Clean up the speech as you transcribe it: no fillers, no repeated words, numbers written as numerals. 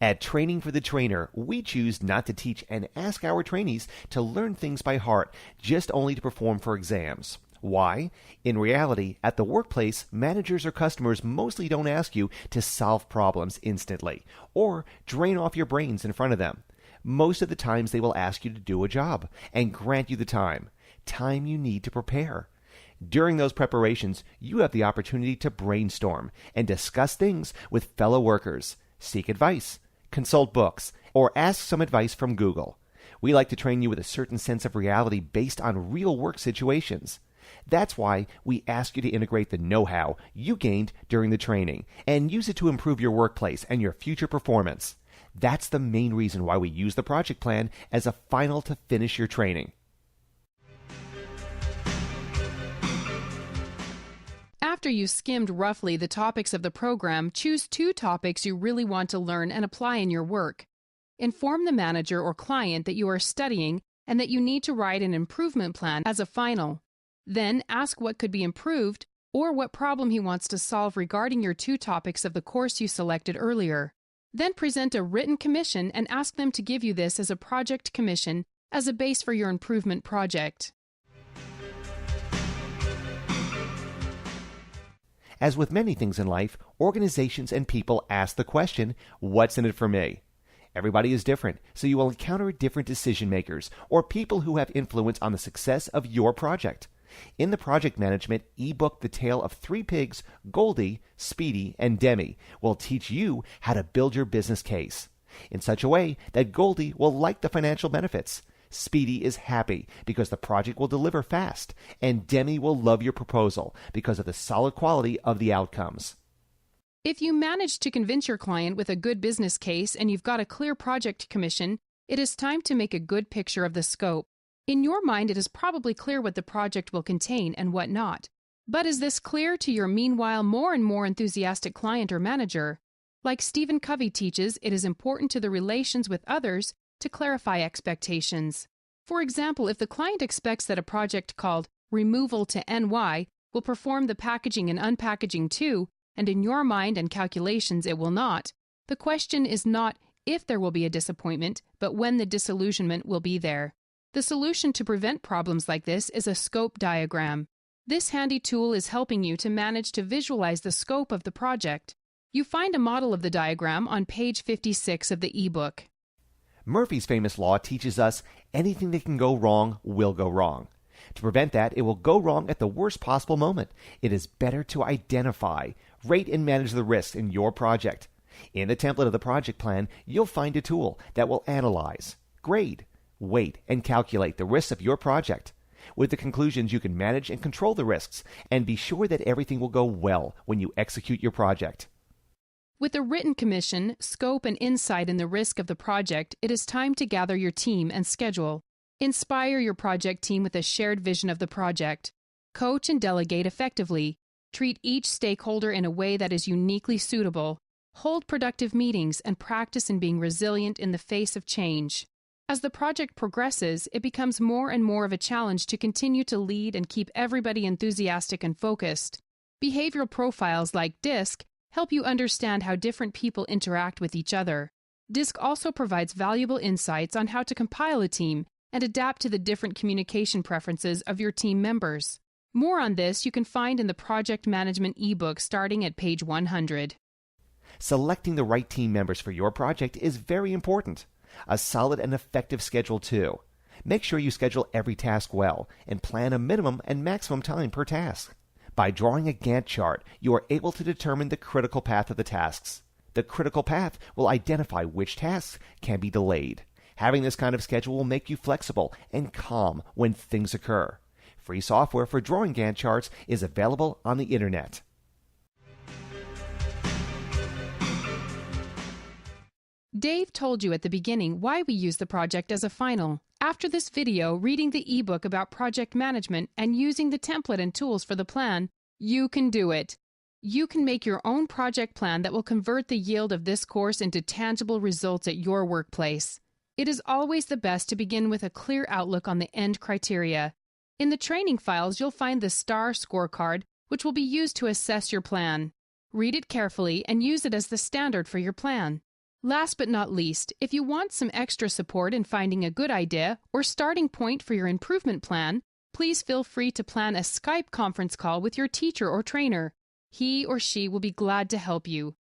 At Training for the Trainer, we choose not to teach and ask our trainees to learn things by heart, just only to perform for exams. Why? In reality, at the workplace, managers or customers mostly don't ask you to solve problems instantly or drain off your brains in front of them. Most of the times they will ask you to do a job and grant you the time you need to prepare. During those preparations, you have the opportunity to brainstorm and discuss things with fellow workers, seek advice, consult books, or ask some advice from Google. We like to train you with a certain sense of reality based on real work situations. That's why we ask you to integrate the know-how you gained during the training and use it to improve your workplace and your future performance. That's the main reason why we use the project plan as a final to finish your training. After you've skimmed roughly the topics of the program, choose 2 topics you really want to learn and apply in your work. Inform the manager or client that you are studying and that you need to write an improvement plan as a final. Then ask what could be improved or what problem he wants to solve regarding your 2 topics of the course you selected earlier. Then present a written commission and ask them to give you this as a project commission as a base for your improvement project. As with many things in life, organizations and people ask the question, what's in it for me? Everybody is different, so you will encounter different decision makers or people who have influence on the success of your project. In the Project Management ebook, The Tale of 3 Pigs, Goldie, Speedy, and Demi will teach you how to build your business case in such a way that Goldie will like the financial benefits. Speedy is happy because the project will deliver fast, and Demi will love your proposal because of the solid quality of the outcomes. If you manage to convince your client with a good business case and you've got a clear project commission, it is time to make a good picture of the scope. In your mind, it is probably clear what the project will contain and what not. But is this clear to your meanwhile more and more enthusiastic client or manager? Like Stephen Covey teaches, it is important to the relations with others to clarify expectations. For example, if the client expects that a project called Removal to NY will perform the packaging and unpackaging too, and in your mind and calculations it will not, the question is not if there will be a disappointment, but when the disillusionment will be there. The solution to prevent problems like this is a scope diagram. This handy tool is helping you to manage to visualize the scope of the project. You find a model of the diagram on page 56 of the ebook. Murphy's famous law teaches us anything that can go wrong will go wrong. To prevent that, it will go wrong at the worst possible moment. It is better to identify, rate, and manage the risks in your project. In the template of the project plan, you'll find a tool that will analyze, grade, weight, and calculate the risks of your project. With the conclusions, you can manage and control the risks and be sure that everything will go well when you execute your project. With a written commission, scope, and insight in the risk of the project, it is time to gather your team and schedule. Inspire your project team with a shared vision of the project. Coach and delegate effectively. Treat each stakeholder in a way that is uniquely suitable. Hold productive meetings and practice in being resilient in the face of change. As the project progresses, it becomes more and more of a challenge to continue to lead and keep everybody enthusiastic and focused. Behavioral profiles like DISC help you understand how different people interact with each other. DISC also provides valuable insights on how to compile a team and adapt to the different communication preferences of your team members. More on this you can find in the Project Management ebook starting at page 100. Selecting the right team members for your project is very important. A solid and effective schedule too. Make sure you schedule every task well and plan a minimum and maximum time per task. By drawing a Gantt chart, you are able to determine the critical path of the tasks. The critical path will identify which tasks can be delayed. Having this kind of schedule will make you flexible and calm when things occur. Free software for drawing Gantt charts is available on the internet. Dave told you at the beginning why we use the project as a final. After this video, reading the ebook about project management and using the template and tools for the plan, you can do it. You can make your own project plan that will convert the yield of this course into tangible results at your workplace. It is always the best to begin with a clear outlook on the end criteria. In the training files, you'll find the STAR scorecard, which will be used to assess your plan. Read it carefully and use it as the standard for your plan. Last but not least, if you want some extra support in finding a good idea or starting point for your improvement plan, please feel free to plan a Skype conference call with your teacher or trainer. He or she will be glad to help you.